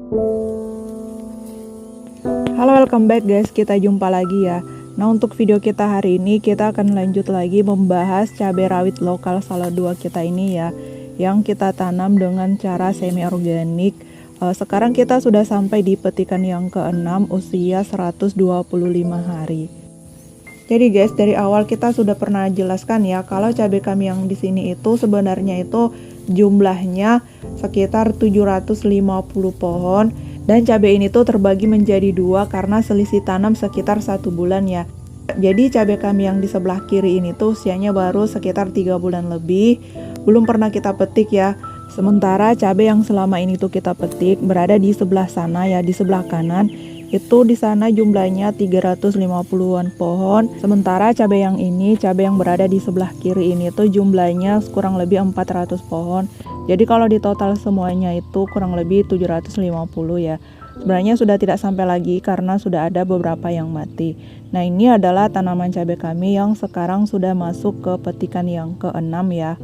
Halo, welcome back guys, kita jumpa lagi ya. Nah, untuk video kita hari ini kita akan lanjut lagi membahas cabai rawit lokal Salado kita ini ya, yang kita tanam dengan cara semi organik. Sekarang kita sudah sampai di petikan yang ke-6 usia 125 hari. Jadi guys, dari awal kita sudah pernah jelaskan ya kalau cabai kami yang di sini itu sebenarnya itu jumlahnya sekitar 750 pohon. Dan cabai ini tuh terbagi menjadi dua karena selisih tanam sekitar 1 bulan ya. Jadi cabai kami yang di sebelah kiri ini tuh usianya baru sekitar 3 bulan lebih. Belum pernah kita petik ya. Sementara cabai yang selama ini tuh kita petik berada di sebelah sana ya, di sebelah kanan. Itu di sana jumlahnya 350-an pohon. Sementara cabai yang ini, cabai yang berada di sebelah kiri ini tuh jumlahnya kurang lebih 400 pohon. Jadi kalau di total semuanya itu kurang lebih 750 ya. Sebenarnya sudah tidak sampai lagi karena sudah ada beberapa yang mati. Nah, ini adalah tanaman cabai kami yang sekarang sudah masuk ke petikan yang ke-6 ya.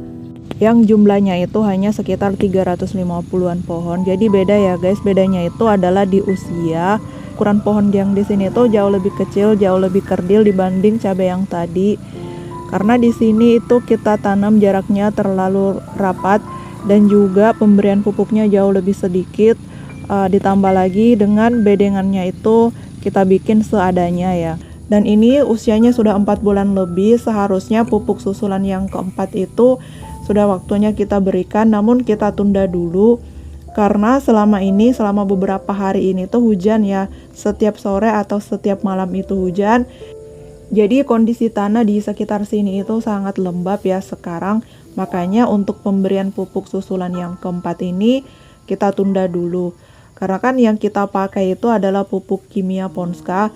Yang jumlahnya itu hanya sekitar 350-an pohon. Jadi beda ya guys, bedanya itu adalah di usia. Ukuran pohon yang di sini tuh jauh lebih kecil, jauh lebih kerdil dibanding cabai yang tadi. Karena di sini itu kita tanam jaraknya terlalu rapat dan juga pemberian pupuknya jauh lebih sedikit, ditambah lagi dengan bedengannya itu kita bikin seadanya ya. Dan ini usianya sudah 4 bulan lebih, seharusnya pupuk susulan yang keempat itu sudah waktunya kita berikan, namun kita tunda dulu karena selama beberapa hari ini tuh hujan ya, setiap sore atau setiap malam itu hujan. Jadi kondisi tanah di sekitar sini itu sangat lembab ya sekarang. Makanya untuk pemberian pupuk susulan yang keempat ini kita tunda dulu. Karena kan yang kita pakai itu adalah pupuk kimia Ponska.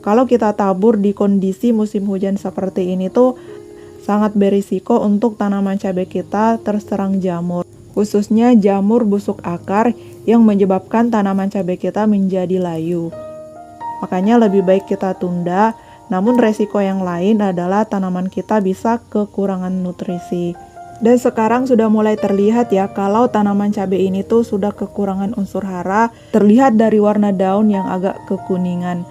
Kalau kita tabur di kondisi musim hujan seperti ini tuh sangat berisiko untuk tanaman cabai kita terserang jamur. Khususnya jamur busuk akar yang menyebabkan tanaman cabai kita menjadi layu. Makanya lebih baik kita tunda. Namun resiko yang lain adalah tanaman kita bisa kekurangan nutrisi. Dan sekarang sudah mulai terlihat ya kalau tanaman cabai ini tuh sudah kekurangan unsur hara, terlihat dari warna daun yang agak kekuningan.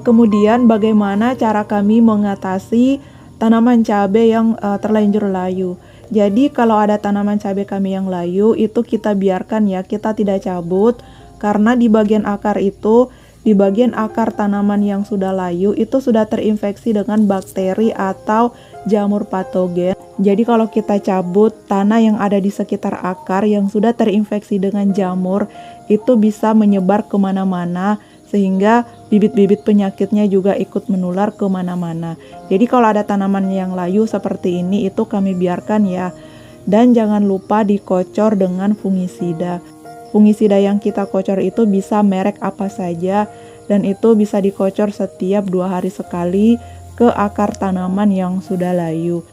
Kemudian bagaimana cara kami mengatasi tanaman cabai yang terlanjur layu? Jadi kalau ada tanaman cabai kami yang layu itu kita biarkan ya, kita tidak cabut karena di bagian akar itu, di bagian akar tanaman yang sudah layu itu sudah terinfeksi dengan bakteri atau jamur patogen. Jadi kalau kita cabut tanah yang ada di sekitar akar yang sudah terinfeksi dengan jamur, itu bisa menyebar kemana-mana sehingga bibit-bibit penyakitnya juga ikut menular kemana-mana. Jadi kalau ada tanaman yang layu seperti ini itu kami biarkan ya. Dan jangan lupa dikocor dengan fungisida. Fungisida yang kita kocor itu bisa merek apa saja dan itu bisa dikocor setiap 2 hari sekali ke akar tanaman yang sudah layu.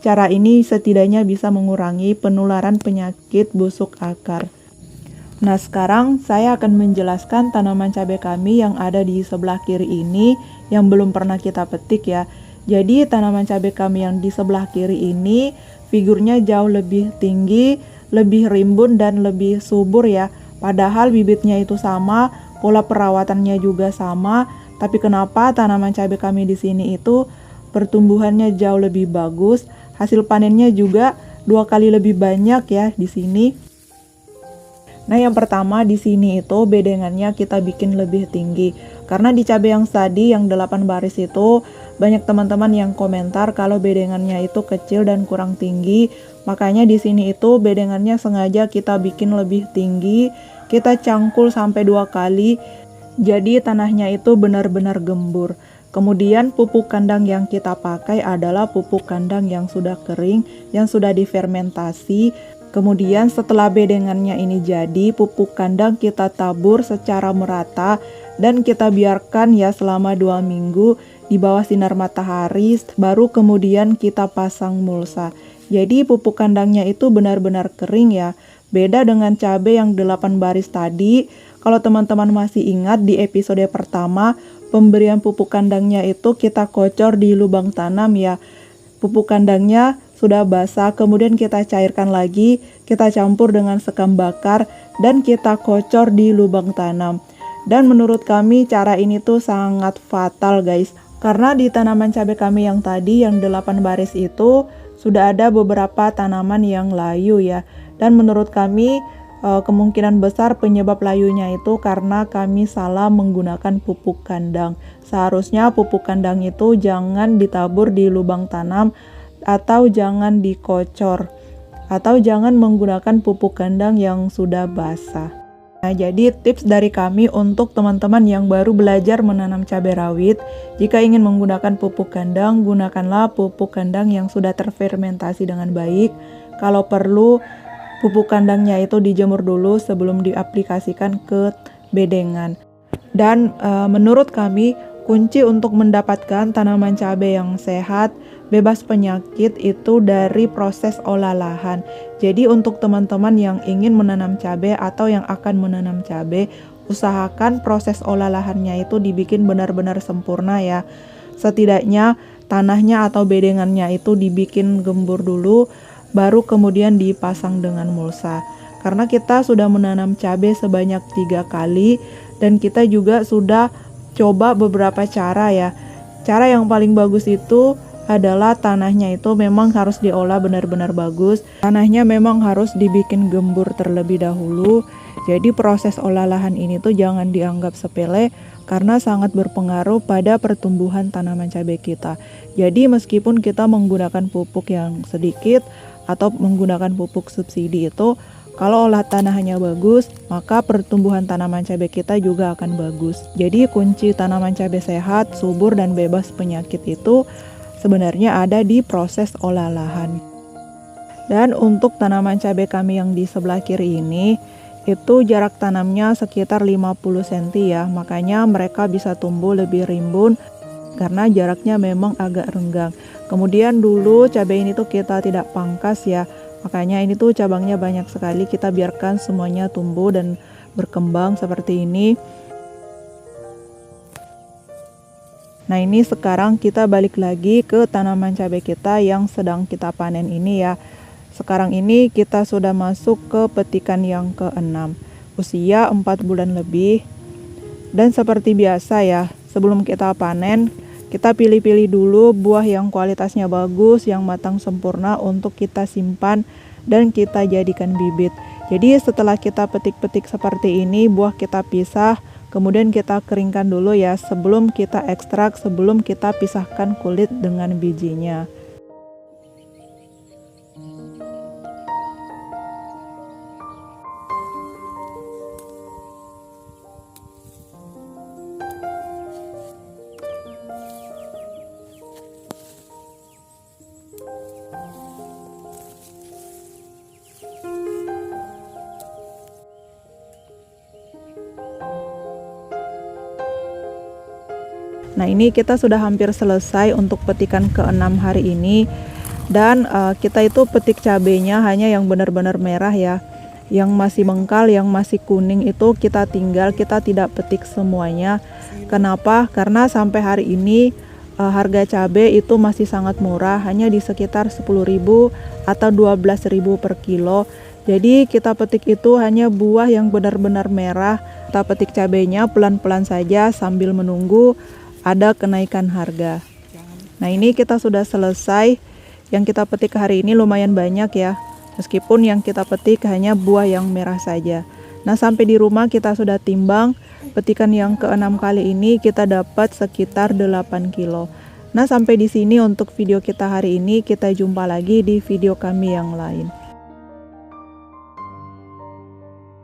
Cara ini setidaknya bisa mengurangi penularan penyakit busuk akar. Nah, sekarang saya akan menjelaskan tanaman cabai kami yang ada di sebelah kiri ini yang belum pernah kita petik ya. Jadi tanaman cabai kami yang di sebelah kiri ini figurnya jauh lebih tinggi, lebih rimbun dan lebih subur ya. Padahal bibitnya itu sama, pola perawatannya juga sama, tapi kenapa tanaman cabai kami di sini itu pertumbuhannya jauh lebih bagus, hasil panennya juga 2 kali lebih banyak ya di sini. Nah, yang pertama di sini itu bedengannya kita bikin lebih tinggi. Karena di cabai yang tadi yang 8 baris itu banyak teman-teman yang komentar kalau bedengannya itu kecil dan kurang tinggi. Makanya di sini itu bedengannya sengaja kita bikin lebih tinggi. Kita cangkul sampai 2 kali. Jadi tanahnya itu benar-benar gembur. Kemudian pupuk kandang yang kita pakai adalah pupuk kandang yang sudah kering, yang sudah difermentasi. Kemudian setelah bedengannya ini jadi, pupuk kandang kita tabur secara merata dan kita biarkan ya selama 2 minggu di bawah sinar matahari, baru kemudian kita pasang mulsa. Jadi pupuk kandangnya itu benar-benar kering ya. Beda dengan cabai yang 8 baris tadi. Kalau teman-teman masih ingat di episode pertama, pemberian pupuk kandangnya itu kita kocor di lubang tanam ya. Pupuk kandangnya sudah basah, kemudian kita cairkan lagi, kita campur dengan sekam bakar dan kita kocor di lubang tanam. Dan menurut kami cara ini tuh sangat fatal guys, karena di tanaman cabai kami yang tadi yang 8 baris itu sudah ada beberapa tanaman yang layu ya. Dan menurut kami kemungkinan besar penyebab layunya itu karena kami salah menggunakan pupuk kandang. Seharusnya pupuk kandang itu jangan ditabur di lubang tanam atau jangan dikocor, atau jangan menggunakan pupuk kandang yang sudah basah. Nah, jadi tips dari kami untuk teman-teman yang baru belajar menanam cabai rawit, jika ingin menggunakan pupuk kandang, gunakanlah pupuk kandang yang sudah terfermentasi dengan baik. Kalau perlu, pupuk kandangnya itu dijemur dulu sebelum diaplikasikan ke bedengan. Dan menurut kami, kunci untuk mendapatkan tanaman cabai yang sehat, bebas penyakit itu dari proses olah lahan. Jadi untuk teman-teman yang ingin menanam cabai atau yang akan menanam cabai, usahakan proses olah lahannya itu dibikin benar-benar sempurna ya. Setidaknya tanahnya atau bedengannya itu dibikin gembur dulu, baru kemudian dipasang dengan mulsa. Karena kita sudah menanam cabai sebanyak 3 kali dan kita juga sudah coba beberapa cara ya. Cara yang paling bagus itu adalah tanahnya itu memang harus diolah benar-benar bagus. Tanahnya memang harus dibikin gembur terlebih dahulu. Jadi proses olah lahan ini tuh jangan dianggap sepele karena sangat berpengaruh pada pertumbuhan tanaman cabai kita. Jadi meskipun kita menggunakan pupuk yang sedikit atau menggunakan pupuk subsidi itu, kalau olah tanahnya bagus, maka pertumbuhan tanaman cabai kita juga akan bagus. Jadi kunci tanaman cabai sehat, subur, dan bebas penyakit itu sebenarnya ada di proses olah lahan. Dan untuk tanaman cabai kami yang di sebelah kiri ini, itu jarak tanamnya sekitar 50 cm ya, makanya mereka bisa tumbuh lebih rimbun karena jaraknya memang agak renggang. Kemudian dulu cabai ini tuh kita tidak pangkas ya, makanya ini tuh cabangnya banyak sekali, kita biarkan semuanya tumbuh dan berkembang seperti ini. Nah, ini sekarang kita balik lagi ke tanaman cabai kita yang sedang kita panen ini ya. Sekarang ini kita sudah masuk ke petikan yang ke-6, usia 4 bulan lebih. Dan seperti biasa ya, sebelum kita panen, kita pilih-pilih dulu buah yang kualitasnya bagus, yang matang sempurna untuk kita simpan dan kita jadikan bibit. Jadi setelah kita petik-petik seperti ini, buah kita pisah, kemudian kita keringkan dulu ya sebelum kita ekstrak, sebelum kita pisahkan kulit dengan bijinya. Nah, ini kita sudah hampir selesai untuk petikan ke-6 hari ini. Dan kita itu petik cabenya hanya yang benar-benar merah ya. Yang masih mengkal, yang masih kuning itu kita tinggal, kita tidak petik semuanya. Kenapa? Karena sampai hari ini harga cabai itu masih sangat murah, hanya di sekitar 10.000 atau 12.000 per kilo. Jadi kita petik itu hanya buah yang benar-benar merah. Kita petik cabenya pelan-pelan saja sambil menunggu ada kenaikan harga. Nah, ini kita sudah selesai. Yang kita petik hari ini lumayan banyak ya, meskipun yang kita petik hanya buah yang merah saja. Nah, sampai di rumah kita sudah timbang. Petikan yang ke-6 kali ini kita dapat sekitar 8 kilo. Nah, sampai di sini untuk video kita hari ini. Kita jumpa lagi di video kami yang lain.